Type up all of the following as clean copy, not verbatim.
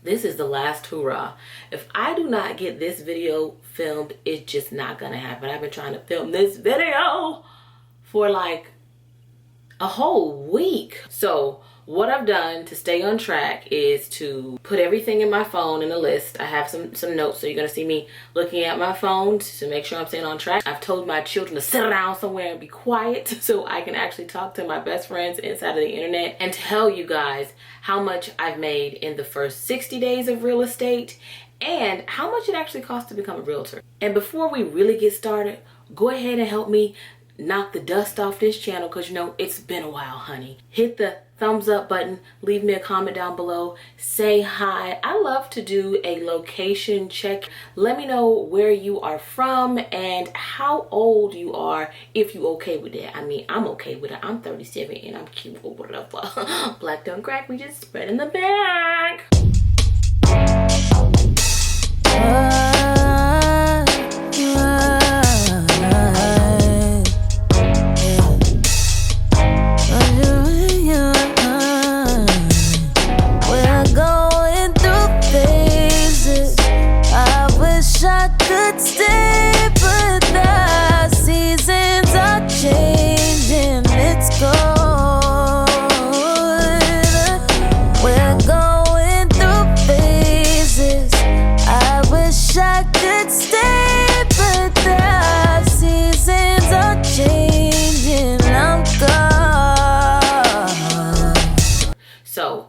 This is the last hurrah. If I do not get this video filmed, it's just not gonna happen. I've been trying to film this video for like a whole week. So what I've done to stay on track is to put everything in my phone in a list. I have some notes, so you're gonna see me looking at my phone to make sure I'm staying on track. I've told my children to sit down somewhere and be quiet so I can actually talk to my best friends inside of the internet and tell you guys how much I've made in the first 60 days of real estate and how much it actually costs to become a realtor. And before we really get started, go ahead and help me knock the dust off this channel, because you know it's been a while, honey. Hit the thumbs up button, leave me a comment down below, say hi. I love to do a location check. Let me know where you are from and how old you are, if you okay with that. I mean, I'm okay with it. I'm 37 and I'm cute or whatever. Black don't crack, we just spread in the back.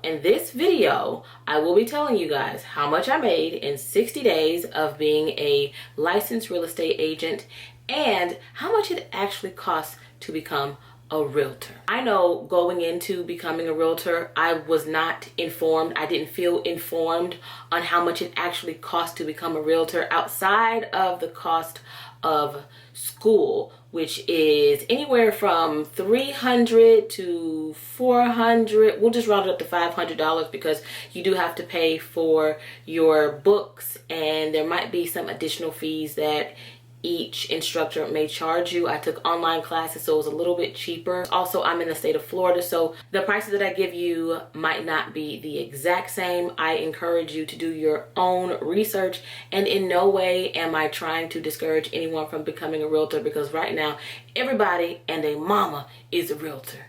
In this video, I will be telling you guys how much I made in 60 days of being a licensed real estate agent and how much it actually costs to become a realtor. I know going into becoming a realtor, I was not informed. I didn't feel informed on how much it actually costs to become a realtor outside of the cost of school, which is anywhere from $300 to $400. We'll just round it up to $500 because you do have to pay for your books and there might be some additional fees that each instructor may charge you. I took online classes, so it was a little bit cheaper. Also, I'm in the state of Florida, so the prices that I give you might not be the exact same. I encourage you to do your own research, and in no way am I trying to discourage anyone from becoming a realtor, because right now everybody and their mama is a realtor.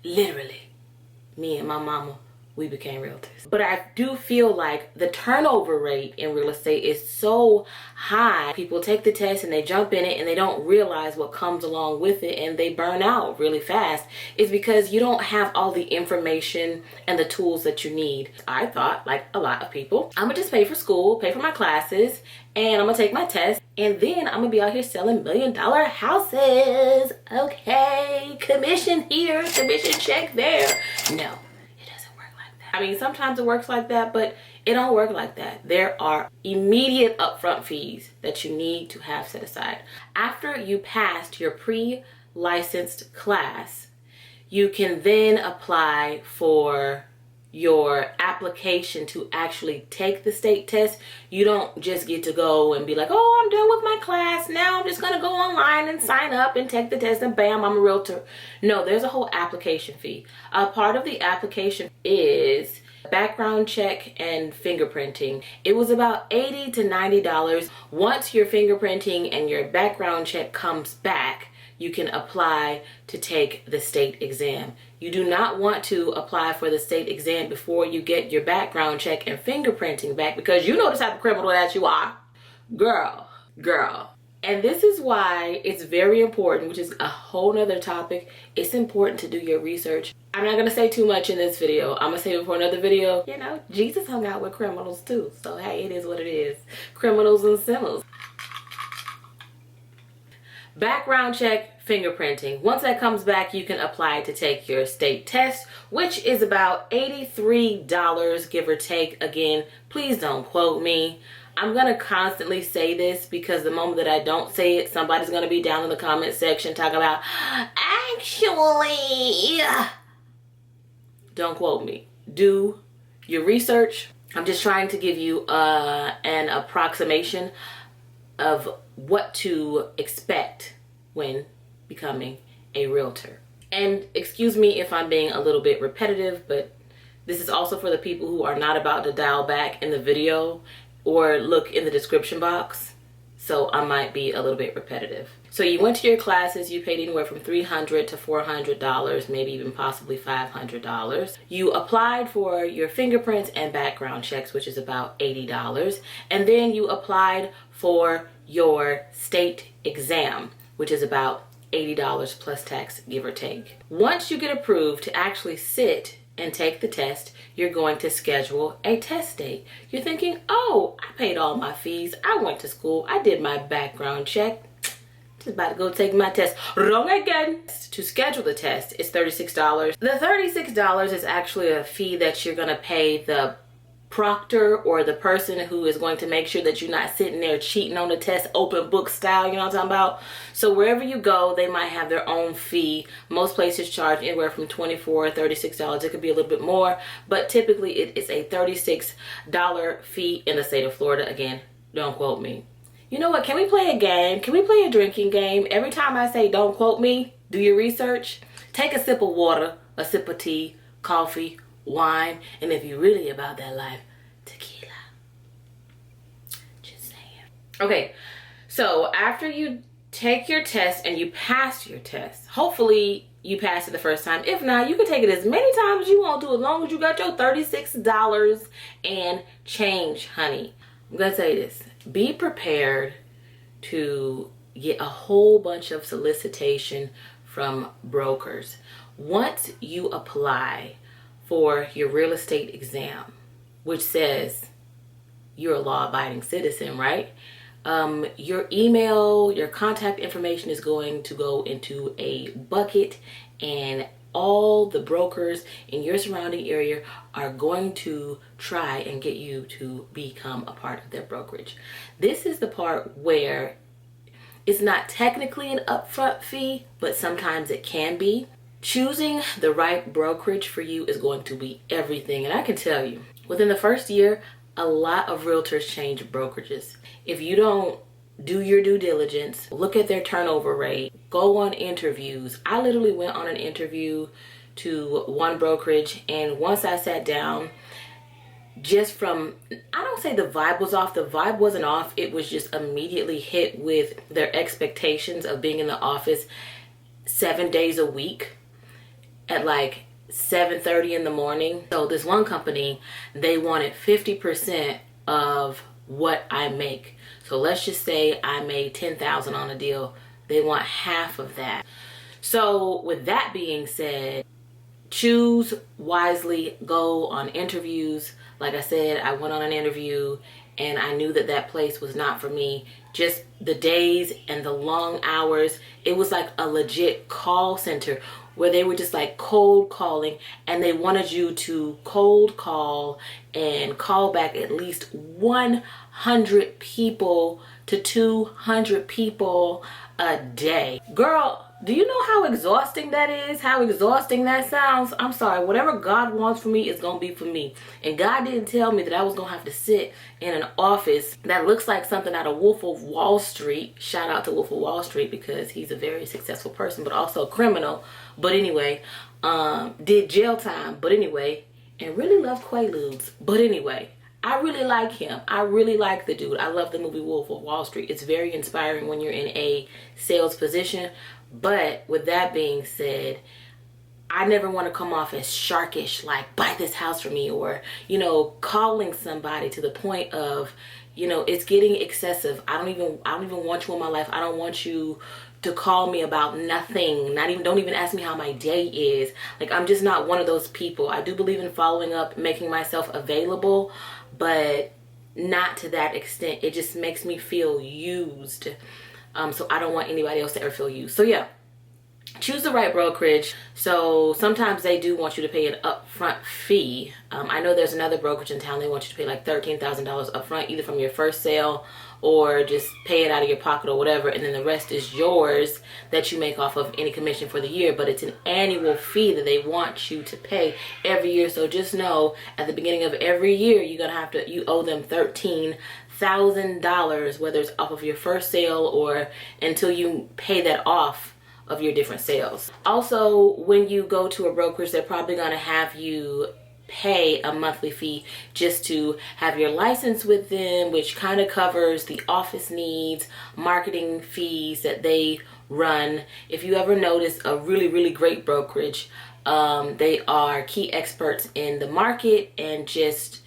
Literally. Me and my mama, we became realtors. But I do feel like the turnover rate in real estate is so high. People take the test and they jump in it and they don't realize what comes along with it and they burn out really fast. It's because you don't have all the information and the tools that you need. I thought, like a lot of people, I'm gonna just pay for school, pay for my classes, and I'm gonna take my test, and then I'm gonna be out here selling $1 million houses. Okay, commission here, commission check there. No. I mean, sometimes it works like that, but it don't work like that. There are immediate upfront fees that you need to have set aside. After you passed your pre-licensed class, you can then apply for your application to actually take the state test. You don't just get to go and be like, oh, I'm done with my class. Now I'm just gonna go online and sign up and take the test and bam, I'm a realtor. No, there's a whole application fee. A part of the application is background check and fingerprinting. It was about $80 to $90. Once your fingerprinting and your background check comes back, you can apply to take the state exam. You do not want to apply for the state exam before you get your background check and fingerprinting back, because you know the type of criminal that you are. Girl. And this is why it's very important, which is a whole nother topic. It's important to do your research. I'm not gonna say too much in this video. I'm gonna save it for another video. You know, Jesus hung out with criminals too. So hey, it is what it is. Criminals and sinners. Background check, fingerprinting. Once that comes back, you can apply to take your state test, which is about $83, give or take. Again, please don't quote me. I'm gonna constantly say this because the moment that I don't say it, somebody's gonna be down in the comment section talking about, actually, don't quote me. Do your research. I'm just trying to give you an approximation of what to expect when becoming a realtor. And excuse me if I'm being a little bit repetitive, but This is also for the people who are not about to dial back in the video or look in the description box. So I might be a little bit repetitive. So you went to your classes, you paid anywhere from $300 to $400, maybe even possibly $500. You applied for your fingerprints and background checks, which is about $80. And then you applied for your state exam, which is about $80 plus tax, give or take. Once you get approved to actually sit and take the test, you're going to schedule a test date. You're thinking, oh, I paid all my fees. I went to school. I did my background check. Just about to go take my test. Wrong again. To schedule the test, it's $36. The $36 is actually a fee that you're going to pay the proctor or the person who is going to make sure that you're not sitting there cheating on the test, open book style, you know what I'm talking about? So wherever you go, they might have their own fee. Most places charge anywhere from $24, $36. It could be a little bit more, but typically it is a $36 fee in the state of Florida. Again, don't quote me. You know what? Can we play a game? Can we play a drinking game? Every time I say don't quote me, do your research. Take a sip of water, a sip of tea, coffee, wine, and if you're really about that life, tequila. Just saying. Okay, so after you take your test and you pass your test, hopefully you passed it the first time. If not, you can take it as many times as you want to, as long as you got your $36 and change, honey. I'm gonna say this. Be prepared to get a whole bunch of solicitation from brokers. Once you apply for your real estate exam, which says you're a law-abiding citizen, right? Your email, your contact information is going to go into a bucket, and all the brokers in your surrounding area are going to try and get you to become a part of their brokerage. This is the part where it's not technically an upfront fee, but sometimes it can be. Choosing the right brokerage for you is going to be everything. And I can tell you, within the first year, a lot of realtors change brokerages. If you don't do your due diligence, look at their turnover rate, go on interviews. I literally went on an interview to one brokerage, and once I sat down, just from, I don't say the vibe was off, the vibe wasn't off, it was just immediately hit with their expectations of being in the office 7 days a week at like 7:30 in the morning. So this one company, they wanted 50% of what I make. So let's just say I made $10,000 on a deal. They want half of that. So with that being said, choose wisely, go on interviews. Like I said, I went on an interview and I knew that that place was not for me. Just the days and the long hours. It was like a legit call center where they were just like cold calling, and they wanted you to cold call and call back at least 100 people to 200 people a day. Girl, do you know how exhausting that is? How exhausting that sounds? I'm sorry, whatever God wants for me is gonna be for me. And God didn't tell me that I was gonna have to sit in an office that looks like something out of Wolf of Wall Street. Shout out to Wolf of Wall Street, because he's a very successful person, but also a criminal. But anyway, did jail time, but anyway, and really love Quaaludes. But anyway, I really like him. I really like the dude. I love the movie Wolf of Wall Street. It's very inspiring when you're in a sales position. But with that being said, I never want to come off as sharkish, like buy this house for me, or, you know, calling somebody to the point of, you know, it's getting excessive. I don't even want you in my life. I don't want you to call me about nothing. Don't even ask me how my day is. Like, I'm just not one of those people. I do believe in following up, making myself available, but not to that extent. It just makes me feel used. So I don't want anybody else to ever feel used. So yeah, choose the right brokerage. So sometimes they do want you to pay an upfront fee. I know there's another brokerage in town. They want you to pay like $13,000 upfront, either from your first sale or just pay it out of your pocket or whatever, and then the rest is yours that you make off of any commission for the year. But it's an annual fee that they want you to pay every year. So just know, at the beginning of every year, you owe them $13,000, whether it's off of your first sale or until you pay that off of your different sales. Also, when you go to a brokerage, they're probably going to have you pay a monthly fee just to have your license with them, which kind of covers the office needs, marketing fees that they run. If you ever notice a really great brokerage, they are key experts in the market and just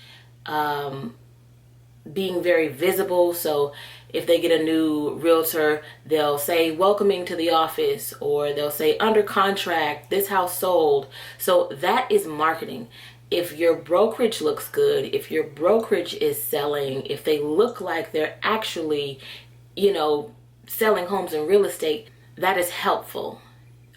being very visible. So if they get a new realtor, they'll say welcoming to the office, or they'll say under contract, this house sold. So that is marketing. If your brokerage looks good, if your brokerage is selling, if they look like they're actually, selling homes and real estate, that is helpful.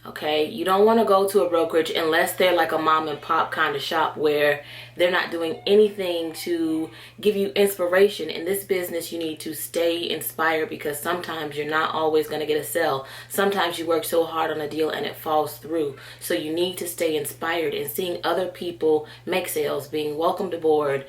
Okay, you don't want to go to a brokerage unless they're like a mom and pop kind of shop where they're not doing anything to give you inspiration. In this business, you need to stay inspired, because sometimes you're not always going to get a sale. Sometimes you work so hard on a deal and it falls through. So you need to stay inspired, and seeing other people make sales, being welcomed aboard,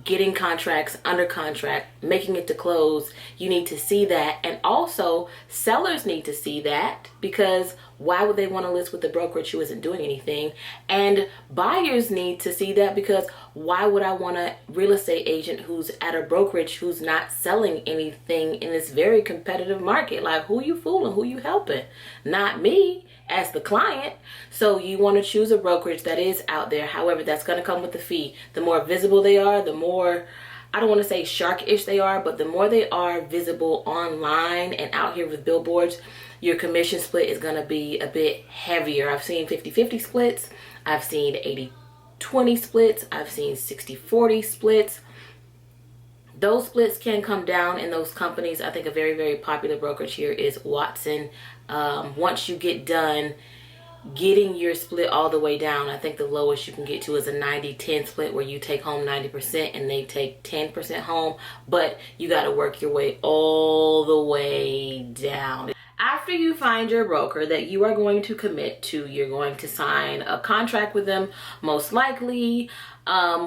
getting contracts, under contract, making it to close. You need to see that. And also sellers need to see that, because why would they want to list with a brokerage who isn't doing anything? And buyers need to see that, because why would I want a real estate agent who's at a brokerage who's not selling anything in this very competitive market? Like, who you fooling? Who you helping? Not me as the client. So you want to choose a brokerage that is out there. However, that's going to come with the fee. The more visible they are, the more, I don't want to say shark-ish they are, but the more they are visible online and out here with billboards, your commission split is going to be a bit heavier. I've seen 50-50 splits. I've seen 80-20 splits. I've seen 60-40 splits. Those splits can come down in those companies. I think a very popular brokerage here is Watson. Once you get done getting your split all the way down, I think the lowest you can get to is a 90-10 split, where you take home 90% and they take 10% home, but you got to work your way all the way down. After you find your broker that you are going to commit to, you're going to sign a contract with them, most likely,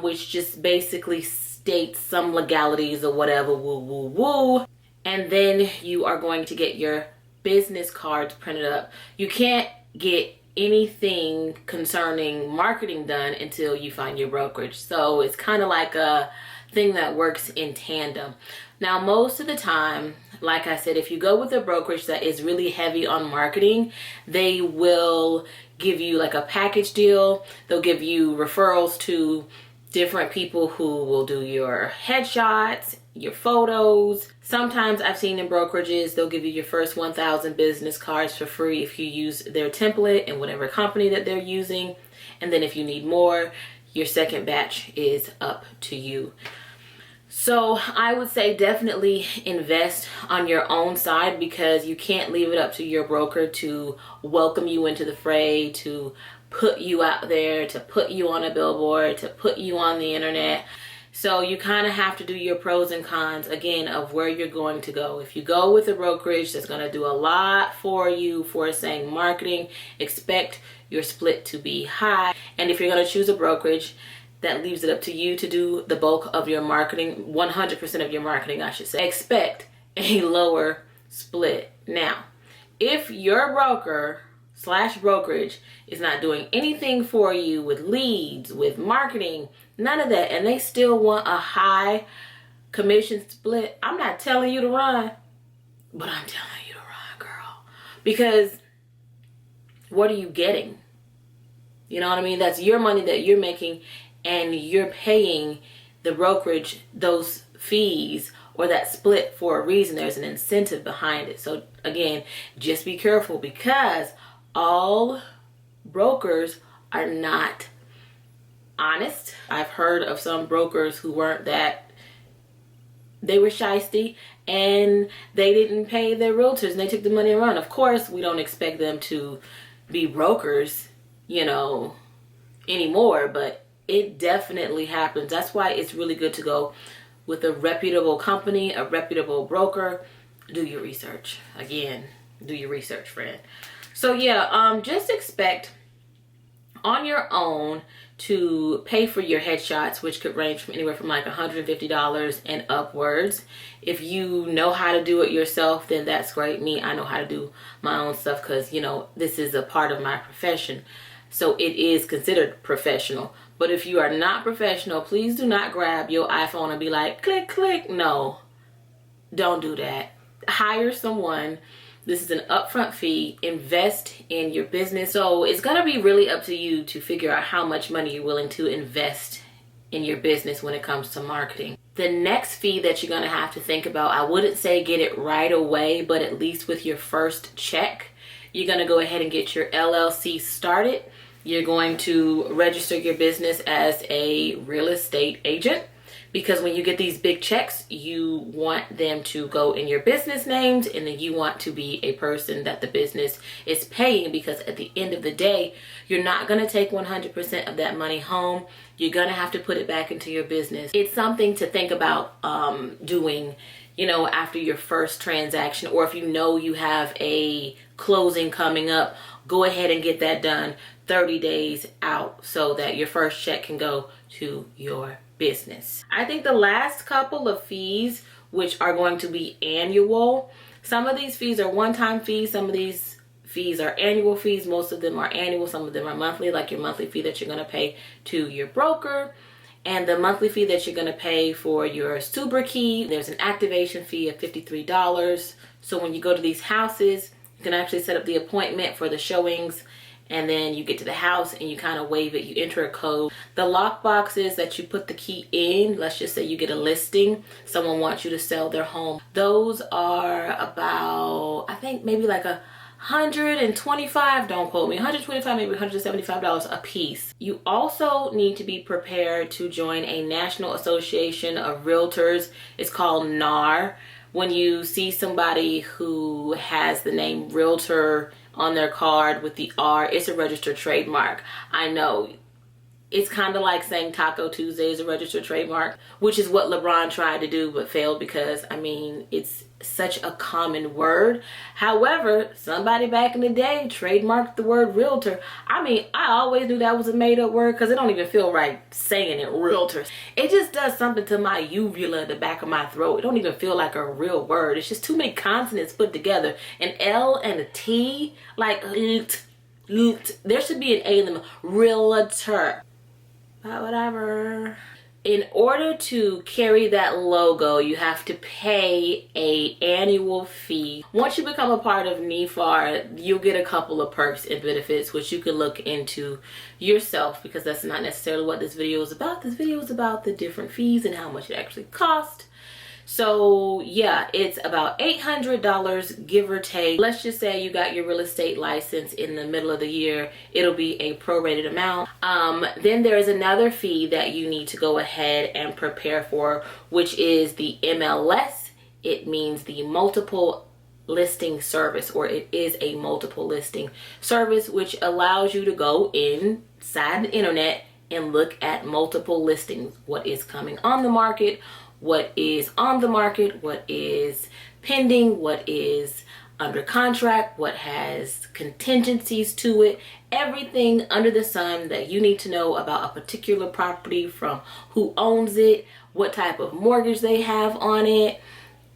which just basically states some legalities or whatever, woo. And then you are going to get your business cards printed up. You can't get anything concerning marketing done until you find your brokerage. So it's kind of like a thing that works in tandem. Now, most of the time, like I said, if you go with a brokerage that is really heavy on marketing, they will give you like a package deal. They'll give you referrals to different people who will do your headshots, your photos. Sometimes I've seen in brokerages, they'll give you your first 1,000 business cards for free if you use their template in whatever company that they're using. And then if you need more, your second batch is up to you. So I would say definitely invest on your own side, because you can't leave it up to your broker to welcome you into the fray, to put you out there, to put you on a billboard, to put you on the internet. So you kind of have to do your pros and cons, again, of where you're going to go. If you go with a brokerage that's going to do a lot for you for, saying, marketing, expect your split to be high. And if you're going to choose a brokerage that leaves it up to you to do the bulk of your marketing, 100% of your marketing, I should say, expect a lower split. Now, if your broker/brokerage is not doing anything for you with leads, with marketing, none of that, and they still want a high commission split, I'm not telling you to run, but I'm telling you to run, girl. Because what are you getting? You know what I mean? That's your money that you're making, and you're paying the brokerage those fees or that split for a reason. There's an incentive behind it. So again, just be careful, because all brokers are not honest. I've heard of some brokers who weren't that, they were shysty and they didn't pay their realtors and they took the money and run. Of course, we don't expect them to be brokers, anymore, but it definitely happens. That's why it's really good to go with a reputable company, a reputable broker. Do your research. Again, do your research, friend. So yeah, just expect on your own to pay for your headshots, which could range from anywhere from like $150 and upwards. If you know how to do it yourself, then that's great. I know how to do my own stuff, because this is a part of my profession. So it is considered professional. But if you are not professional, please do not grab your iPhone and be like, click, click. No, don't do that. Hire someone. This is an upfront fee. Invest in your business. So it's going to be really up to you to figure out how much money you're willing to invest in your business when it comes to marketing. The next fee that you're going to have to think about, I wouldn't say get it right away, but at least with your first check, you're going to go ahead and get your LLC started. You're going to register your business as a real estate agent, because when you get these big checks, you want them to go in your business names, and then you want to be a person that the business is paying, because at the end of the day, you're not going to take 100% of that money home. You're going to have to put it back into your business. It's something to think about doing, you know, after your first transaction, or if you know you have a closing coming up, go ahead and get that done 30 days out so that your first check can go to your business. I think the last couple of fees, which are going to be annual, some of these fees are one-time fees, some of these fees are annual fees. Most of them are annual, some of them are monthly, like your monthly fee that you're going to pay to your broker, and the monthly fee that you're going to pay for your super key. There's an activation fee of $53. So when you go to these houses, you can actually set up the appointment for the showings, and then you get to the house and you kind of waive it. You enter a code. The lock boxes that you put the key in, let's just say you get a listing, someone wants you to sell their home. Those are about, I think maybe like $125, don't quote me, $125, maybe $175 a piece. You also need to be prepared to join a National Association of Realtors. It's called NAR. When you see somebody who has the name Realtor on their card with the R, it's a registered trademark. I know it's kind of like saying Taco Tuesday is a registered trademark, which is what LeBron tried to do but failed, because I mean, it's such a common word. However, somebody back in the day trademarked the word realtor. I mean, I always knew that was a made up word, because it don't even feel right saying it, realtors. It just does something to my uvula, the back of my throat. It don't even feel like a real word. It's just too many consonants put together. An L and a T, like there should be an A in them. Realtor. But whatever. In order to carry that logo, you have to pay an annual fee. Once you become a part of NEFAR, you'll get a couple of perks and benefits, which you can look into yourself, because that's not necessarily what this video is about. This video is about the different fees and how much it actually costs. So yeah, it's about $800, give or take. Let's just say you got your real estate license in the middle of the year. It'll be a prorated amount. Then there's another fee that you need to go ahead and prepare for, which is the MLS. It means the multiple listing service, or it is a multiple listing service, which allows you to go inside the internet and look at multiple listings, what is coming on the market, what is on the market, what is pending, what is under contract, what has contingencies to it, everything under the sun that you need to know about a particular property, from who owns it, what type of mortgage they have on it,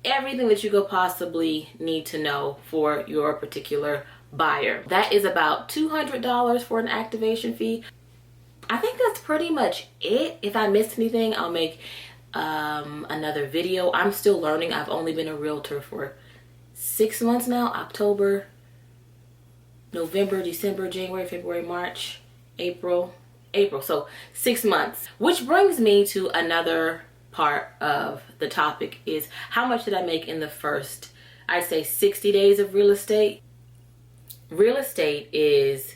everything that you could possibly need to know for your particular buyer. That is about $200 for an activation fee. I think that's pretty much it. If I missed anything, I'll make another video. I'm still learning. I've only been a realtor for 6 months now. October, November, December, January, February, March, April. So 6 months. Which brings me to another part of the topic, is how much did I make in the first, I'd say, 60 days of real estate. Real estate is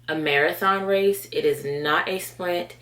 a marathon race. It is not a sprint.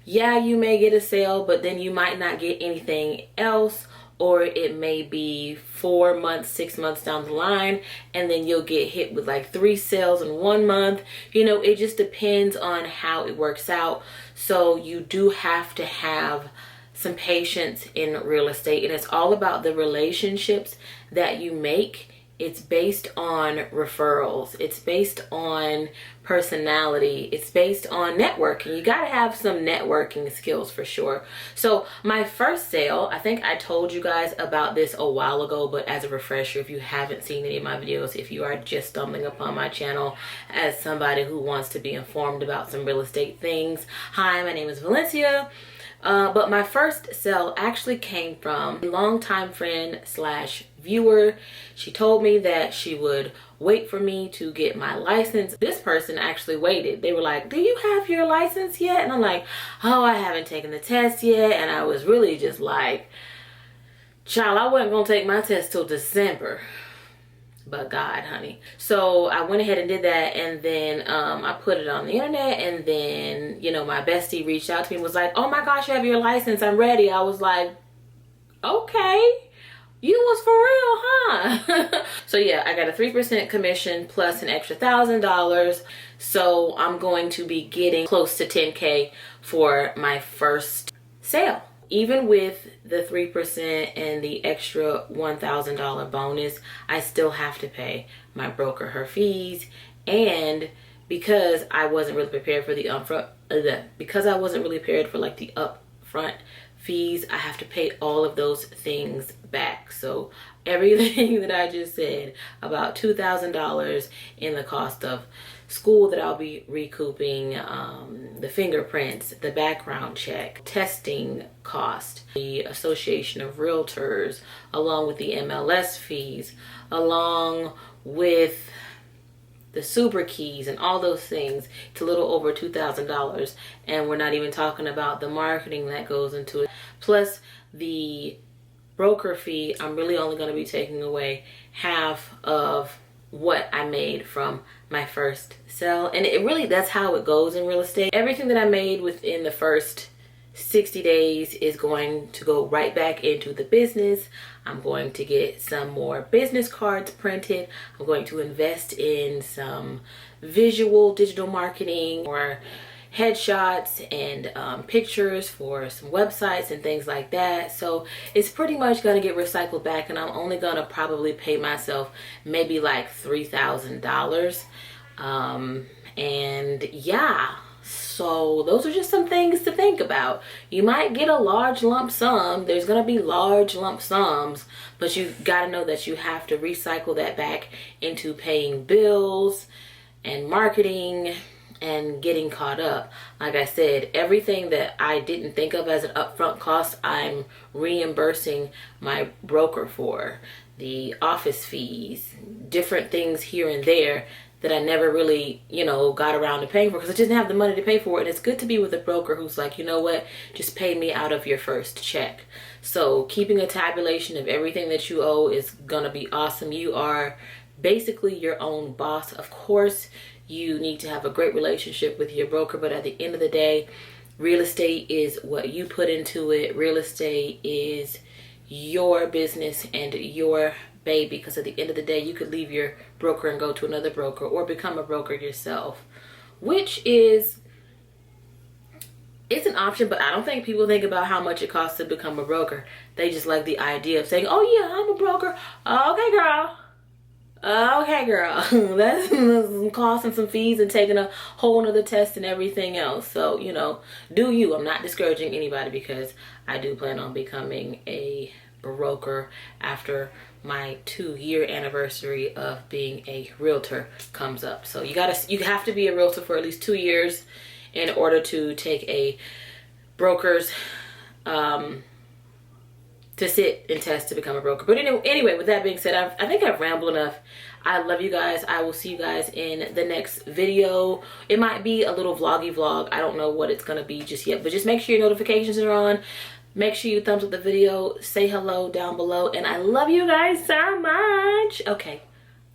Yeah, you may get a sale, but then you might not get anything else, or it may be 4 months, 6 months down the line, and then you'll get hit with like 3 sales in 1 month. You know, it just depends on how it works out. So you do have to have some patience in real estate, and it's all about the relationships that you make It's based on referrals. It's based on personality. It's based on networking. You got to have some networking skills for sure. So my first sale, I think I told you guys about this a while ago, but as a refresher, if you haven't seen any of my videos, if you are just stumbling upon my channel as somebody who wants to be informed about some real estate things, hi, my name is Valencia. But my first sale actually came from a longtime friend slash viewer. She told me that she would wait for me to get my license. This person actually waited. They were like, do you have your license yet? And I'm like, oh, I haven't taken the test yet. And I was really just like, child, I wasn't gonna take my test till December. But God, honey. So I went ahead and did that, and then I put it on the internet, and then, you know, my bestie reached out to me and was like, oh my gosh, you have your license, I'm ready. I was like, okay, you was for real, huh? So yeah, I got a 3% commission plus an extra $1,000. So I'm going to be getting close to 10K for my first sale. Even with the 3% and the extra $1,000 bonus, I still have to pay my broker her fees. And because I wasn't really prepared for the upfront, because I wasn't really prepared for like the upfront fees, I have to pay all of those things back. So everything that I just said, about $2,000 in the cost of school that I'll be recouping, the fingerprints, the background check, testing cost, the Association of Realtors, along with the MLS fees, along with the super keys and all those things. It's a little over $2,000, and we're not even talking about the marketing that goes into it. Plus the broker fee, I'm really only going to be taking away half of what I made from my first sale. And it really, that's how it goes in real estate. Everything that I made within the first 60 days is going to go right back into the business. I'm going to get some more business cards printed. I'm going to invest in some visual digital marketing or headshots and pictures for some websites and things like that. So it's pretty much going to get recycled back, and I'm only going to probably pay myself maybe like $3,000. And yeah, so those are just some things to think about. You might get a large lump sum. There's going to be large lump sums, but you got to know that you have to recycle that back into paying bills and marketing and getting caught up. Like I said, everything that I didn't think of as an upfront cost, I'm reimbursing my broker for. The office fees, different things here and there that I never really, you know, got around to paying for because I didn't have the money to pay for it. And it's good to be with a broker who's like, you know what, just pay me out of your first check. So keeping a tabulation of everything that you owe is gonna be awesome. You are basically your own boss. Of course, you need to have a great relationship with your broker, but at the end of the day, real estate is what you put into it. Real estate is your business and your baby, because at the end of the day, you could leave your broker and go to another broker or become a broker yourself, which is, it's an option, but I don't think people think about how much it costs to become a broker. They just like the idea of saying, oh yeah, I'm a broker. Okay, girl. Okay, girl. That's some costs and some fees and taking a whole nother test and everything else. So, you know, do you. I'm not discouraging anybody because I do plan on becoming a broker after my 2-year anniversary of being a realtor comes up. So you have to be a realtor for at least 2 years in order to take a broker's to sit and test to become a broker. But anyway, with that being said, I think I've rambled enough. I love you guys. I will see you guys in the next video. It might be a little vloggy vlog. I don't know what it's gonna be just yet, but just make sure your notifications are on. Make sure you thumbs up the video, say hello down below, and I love you guys so much. Okay,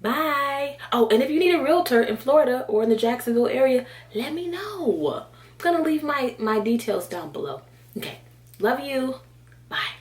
bye. Oh, and if you need a realtor in Florida or in the Jacksonville area, let me know. I'm gonna leave my details down below. Okay, love you. Bye.